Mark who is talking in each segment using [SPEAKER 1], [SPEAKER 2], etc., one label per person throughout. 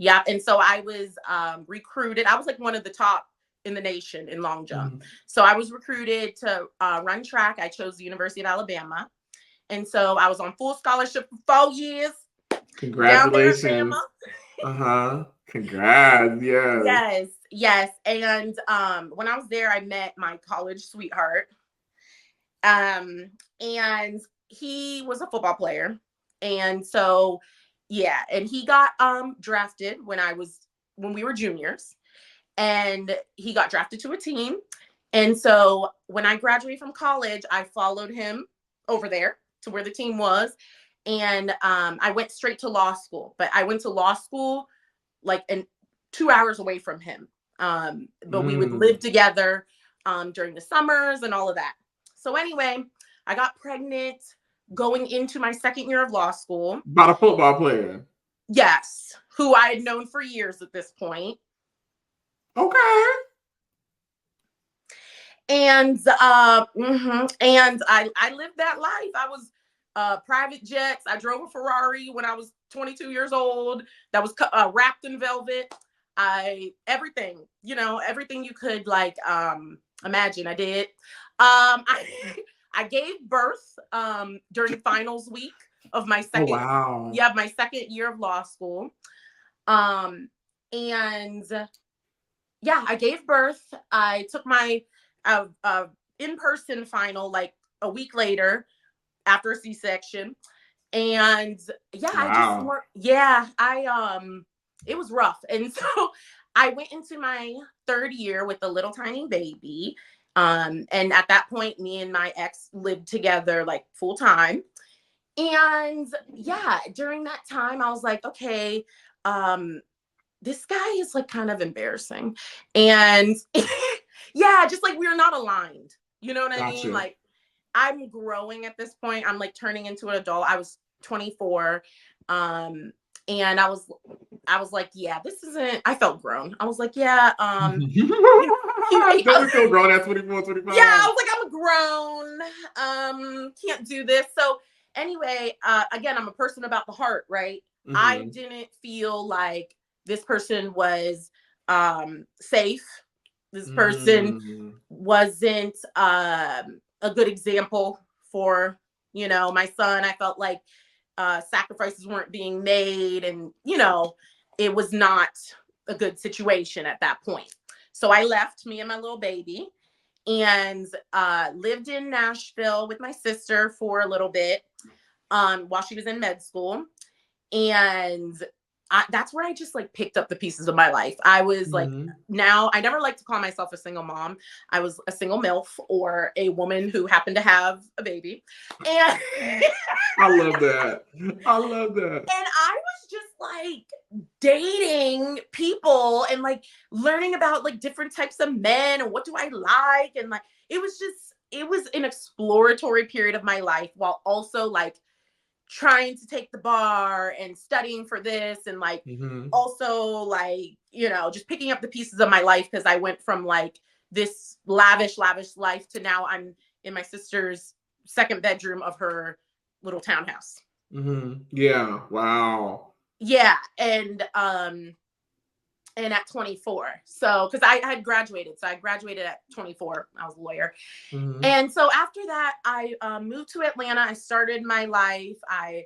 [SPEAKER 1] Yeah. And so I was recruited. I was like one of the top in the nation in long jump.
[SPEAKER 2] Mhm.
[SPEAKER 1] So I was recruited to run track. I chose the University of Alabama. And so I was on full scholarship for 4 years down there in Bama.
[SPEAKER 2] Congratulations. Uh-huh. Congrats. Yes.
[SPEAKER 1] Yes, yes. And when I was there, I met my college sweetheart. And he was a football player. And so yeah, and he got drafted when we were juniors, and he got drafted to a team. And so when I graduated from college, I followed him over there to where the team was. And I went straight to law school, but I went to law school like 2 hours away from him. But we would live
[SPEAKER 2] Mm.
[SPEAKER 1] together during the summers and all of that. So anyway, I got pregnant going into my second year of law school.
[SPEAKER 2] About a football player.
[SPEAKER 1] Yes, who I had known for years at this point.
[SPEAKER 2] Okay.
[SPEAKER 1] And and I lived that life. I was private jets. I drove a Ferrari when I was 22 years old that was wrapped in velvet. Everything, everything you could like imagine, I did. I I gave birth during finals week of my
[SPEAKER 2] Oh,
[SPEAKER 1] second
[SPEAKER 2] wow.
[SPEAKER 1] yeah, my second year of law school. And yeah, I gave birth. I took my in-person final like a week later after a C-section. And yeah,
[SPEAKER 2] Wow.
[SPEAKER 1] it was rough. And so I went into my third year with a little tiny baby. And at that point, me and my ex lived together like full time. And yeah, during that time, I was like, okay, this guy is like kind of embarrassing. And yeah, just like we're not aligned. You know what I mean?
[SPEAKER 2] Gotcha.
[SPEAKER 1] Like I'm growing at this point. I'm like turning into an adult. I was 24. And I was like, yeah, this isn't, I felt grown. I was like, yeah,
[SPEAKER 2] Doesn't feel grown at 24,
[SPEAKER 1] yeah,
[SPEAKER 2] 25.
[SPEAKER 1] I was like, I'm grown. Can't do this. So anyway, again, I'm a person about the heart, right? I
[SPEAKER 2] Mm-hmm.
[SPEAKER 1] didn't feel like this person was safe. This person
[SPEAKER 2] Mm.
[SPEAKER 1] wasn't a good example for, my son. I felt like sacrifices weren't being made, and, it was not a good situation at that point. So I left me and my little baby and lived in Nashville with my sister for a little bit while she was in med school. And that's where I just like picked up the pieces of my life. I was like,
[SPEAKER 2] Mm-hmm.
[SPEAKER 1] now I never like to call myself a single mom. I was a single MILF, or a woman who happened to have a baby. And
[SPEAKER 2] I love that. I love that.
[SPEAKER 1] and I was just like dating people and like learning about like different types of men and what do I like, and like it was an exploratory period of my life, while also like trying to take the bar and studying for this, and like
[SPEAKER 2] Mm-hmm.
[SPEAKER 1] also like just picking up the pieces of my life, because I went from like this lavish life to now I'm in my sister's second bedroom of her little townhouse.
[SPEAKER 2] Mm-hmm. Yeah. Wow.
[SPEAKER 1] Yeah. And at 24, so because I had graduated, so I graduated at 24. I was a lawyer.
[SPEAKER 2] Mm-hmm.
[SPEAKER 1] And so after that, I moved to Atlanta. I started my life. I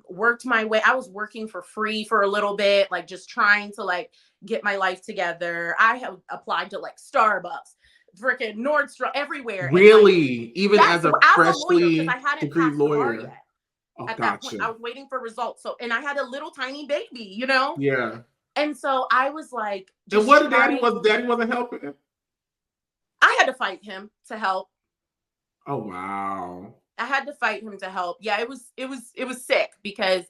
[SPEAKER 1] worked my way. I was working for free for a little bit, like just trying to like get my life together. I have applied to like Starbucks, freaking Nordstrom, everywhere. And like,
[SPEAKER 2] Really? Even
[SPEAKER 1] yes,
[SPEAKER 2] as a
[SPEAKER 1] as a lawyer, because I
[SPEAKER 2] freshly
[SPEAKER 1] hadn't
[SPEAKER 2] degreed
[SPEAKER 1] passed the bar
[SPEAKER 2] lawyer?
[SPEAKER 1] yet.
[SPEAKER 2] Oh,
[SPEAKER 1] At that point,
[SPEAKER 2] gotcha.
[SPEAKER 1] I was waiting for results. So, and I had a little tiny baby.
[SPEAKER 2] Yeah.
[SPEAKER 1] And so I was like,
[SPEAKER 2] And
[SPEAKER 1] just
[SPEAKER 2] what did
[SPEAKER 1] trying.
[SPEAKER 2] daddy wasn't helping?
[SPEAKER 1] I had to fight him to help.
[SPEAKER 2] Oh, wow.
[SPEAKER 1] I had to fight him to help. Yeah, it was sick, because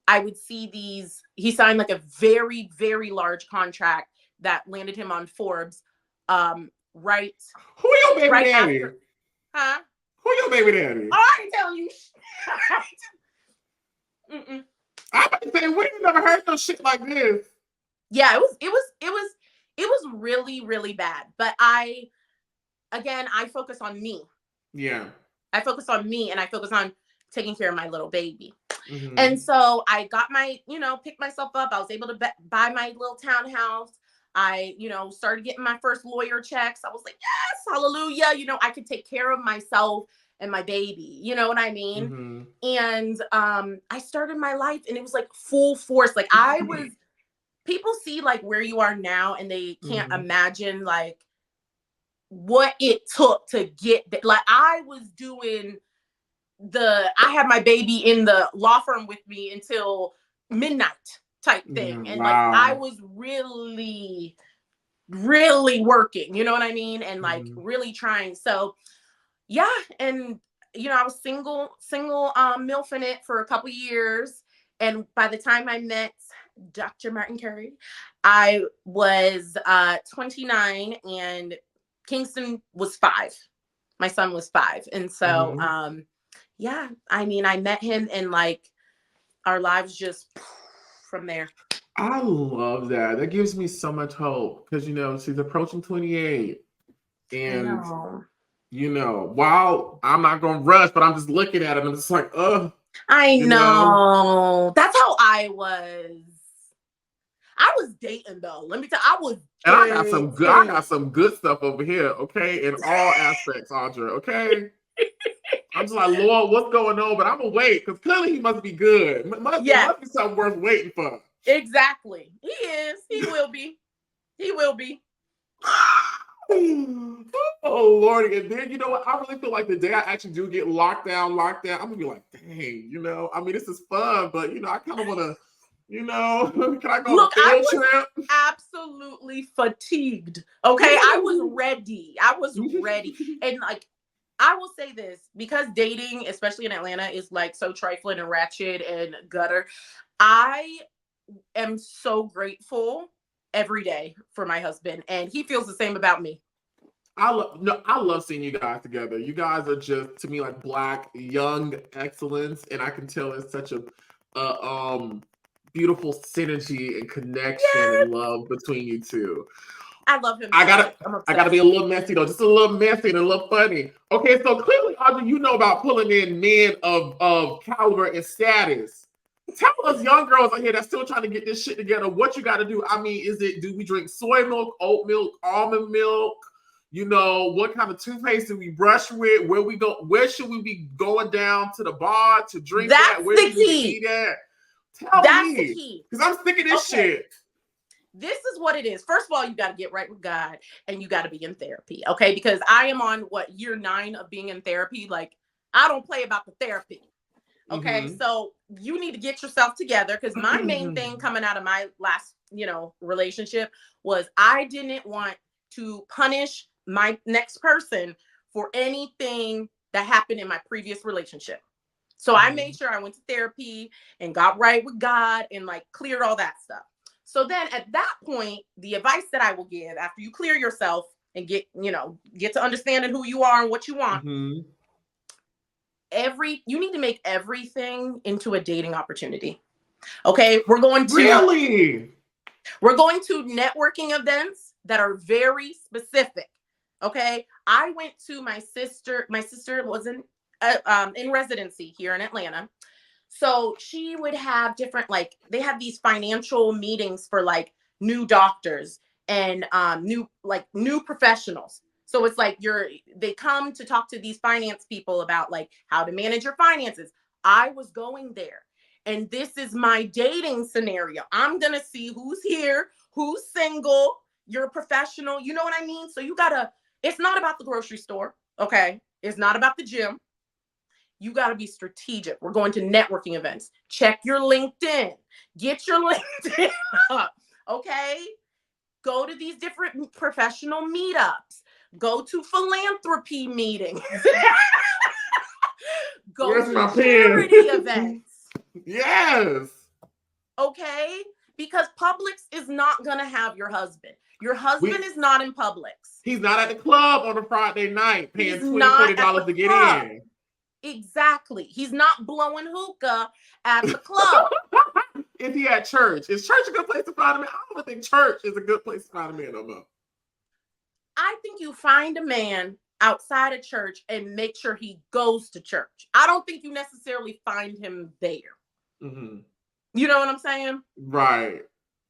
[SPEAKER 1] I would see these. He signed like a very, very large contract that landed him on Forbes. Right,
[SPEAKER 2] Who your baby
[SPEAKER 1] right
[SPEAKER 2] daddy?
[SPEAKER 1] after, huh?
[SPEAKER 2] Who your baby daddy?
[SPEAKER 1] Oh, I ain't telling you. Mm-mm.
[SPEAKER 2] I'm about to say, we ain't never heard no shit like this.
[SPEAKER 1] Yeah, it was really, really bad. But I focus on me.
[SPEAKER 2] Yeah.
[SPEAKER 1] I focus on me, and I focus on taking care of my little baby. And
[SPEAKER 2] Mm-hmm.
[SPEAKER 1] so I got my, picked myself up. I was able to buy my little townhouse. I, started getting my first lawyer checks. I was like, yes, hallelujah. I could take care of myself and my baby. You know what I mean?
[SPEAKER 2] Mm-hmm.
[SPEAKER 1] And I started my life and it was like full force. Like I was, people see like where you are now and they can't
[SPEAKER 2] Mm-hmm.
[SPEAKER 1] imagine like what it took to get that. Like I was doing I had my baby in the law firm with me until midnight type
[SPEAKER 2] Yeah,
[SPEAKER 1] thing. And like I
[SPEAKER 2] wow.
[SPEAKER 1] was really, really working, you know what I mean? And like
[SPEAKER 2] Mm-hmm.
[SPEAKER 1] really trying. So yeah. And I was single MILFing it for a couple years. And by the time I met Dr. Martin Curry, I was 29 and Kingston was 5. My son was 5. And so
[SPEAKER 2] Mm-hmm.
[SPEAKER 1] yeah, I mean, I met him and like our lives just from there.
[SPEAKER 2] I love that. That gives me so much hope because she's approaching 28,
[SPEAKER 1] I
[SPEAKER 2] and
[SPEAKER 1] know.
[SPEAKER 2] while I'm not gonna rush, but I'm just looking at it, and I'm just like,
[SPEAKER 1] I
[SPEAKER 2] you know.
[SPEAKER 1] know. That's how I was. I was dating though. Let me tell you, I was
[SPEAKER 2] And I got
[SPEAKER 1] dating.
[SPEAKER 2] some good stuff over here, okay, in all aspects, Audra, okay. I'm just like, Lord, what's going on? But I'm gonna wait because clearly he must be good. It
[SPEAKER 1] Yes,
[SPEAKER 2] must be something worth waiting for.
[SPEAKER 1] exactly. He is. He will be. He will be.
[SPEAKER 2] Oh Lord! And then you know what? I really feel like the day I actually do get locked down, I'm gonna be like, dang, I mean, this is fun, but I kind of want to, can I go on a
[SPEAKER 1] Look, I
[SPEAKER 2] field
[SPEAKER 1] was
[SPEAKER 2] trip?
[SPEAKER 1] absolutely fatigued. Okay. I was ready. I was ready. And like, I will say this because dating, especially in Atlanta, is like so trifling and ratchet and gutter. I am so grateful every day for my husband, and he feels the same about me.
[SPEAKER 2] I love seeing you guys together. You guys are just to me like black young excellence, and I can tell it's such a beautiful synergy and connection
[SPEAKER 1] Yeah,
[SPEAKER 2] and love between you two.
[SPEAKER 1] I love him
[SPEAKER 2] I
[SPEAKER 1] so
[SPEAKER 2] gotta
[SPEAKER 1] much. I'm
[SPEAKER 2] I gotta
[SPEAKER 1] obsessed.
[SPEAKER 2] be a little messy though, just a little messy and a little funny. Okay, so clearly, Audrey, you know about pulling in men of caliber and status. Tell us, young girls out here that's still trying to get this shit together, what you got to do. I mean, do we drink soy milk, oat milk, almond milk? What kind of toothpaste do we brush with? Where we go? Where should we be going down to the bar to drink at?
[SPEAKER 1] That's
[SPEAKER 2] Where
[SPEAKER 1] the
[SPEAKER 2] should we be
[SPEAKER 1] key.
[SPEAKER 2] eat at? Tell
[SPEAKER 1] That's the
[SPEAKER 2] me,
[SPEAKER 1] key.
[SPEAKER 2] because I'm sick of this
[SPEAKER 1] Okay.
[SPEAKER 2] shit.
[SPEAKER 1] This is what it is. First of all, you got to get right with God and you got to be in therapy. Okay. Because I am on year 9 of being in therapy. Like, I don't play about the therapy. Okay.
[SPEAKER 2] Mm-hmm.
[SPEAKER 1] So you need to get yourself together because my main thing coming out of my last, relationship was I didn't want to punish my next person for anything that happened in my previous relationship. So I made sure I went to therapy and got right with God and like cleared all that stuff. So then at that point, the advice that I will give after you clear yourself and get to understanding who you are and what you want,
[SPEAKER 2] Mm-hmm.
[SPEAKER 1] you need to make everything into a dating opportunity. Okay?
[SPEAKER 2] Really?
[SPEAKER 1] We're going to networking events that are very specific. Okay? I went to my sister was in residency here in Atlanta. So she would have different, like, they have these financial meetings for like new doctors and new professionals. So it's like they come to talk to these finance people about like how to manage your finances. I was going there. And this is my dating scenario. I'm going to see who's here, who's single, you're a professional. You know what I mean? So it's not about the grocery store. Okay. It's not about the gym. You got to be strategic. We're going to networking events. Check your LinkedIn. Get your LinkedIn up. Okay. Go to these different professional meetups. Go to philanthropy meetings. Go
[SPEAKER 2] Where's
[SPEAKER 1] to
[SPEAKER 2] my pen?
[SPEAKER 1] charity events.
[SPEAKER 2] Yes.
[SPEAKER 1] Okay. Because Publix is not going to have your husband. Your husband
[SPEAKER 2] We
[SPEAKER 1] is not in Publix.
[SPEAKER 2] He's not at the club on a Friday night paying
[SPEAKER 1] He's
[SPEAKER 2] 20
[SPEAKER 1] not at the
[SPEAKER 2] $40 to get
[SPEAKER 1] club.
[SPEAKER 2] in.
[SPEAKER 1] Exactly. He's not blowing hookah at the club.
[SPEAKER 2] Is he at church? Is church a good place to find a man? I don't think church is a good place to find a man no more.
[SPEAKER 1] I think you find a man outside of church and make sure he goes to church. I don't think you necessarily find him there.
[SPEAKER 2] Mhm.
[SPEAKER 1] You know what I'm saying?
[SPEAKER 2] Right.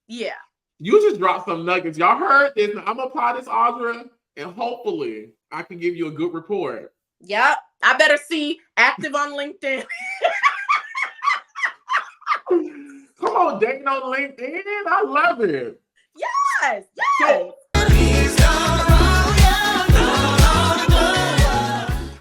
[SPEAKER 1] Yeah.
[SPEAKER 2] You just dropped some nuggets. Y'all heard this. Now, I'm gonna apply this, Audra, and hopefully I can give you a good report.
[SPEAKER 1] Yep. I better see active on LinkedIn.
[SPEAKER 2] Come on, dating on LinkedIn. I love it.
[SPEAKER 1] Yes.
[SPEAKER 2] So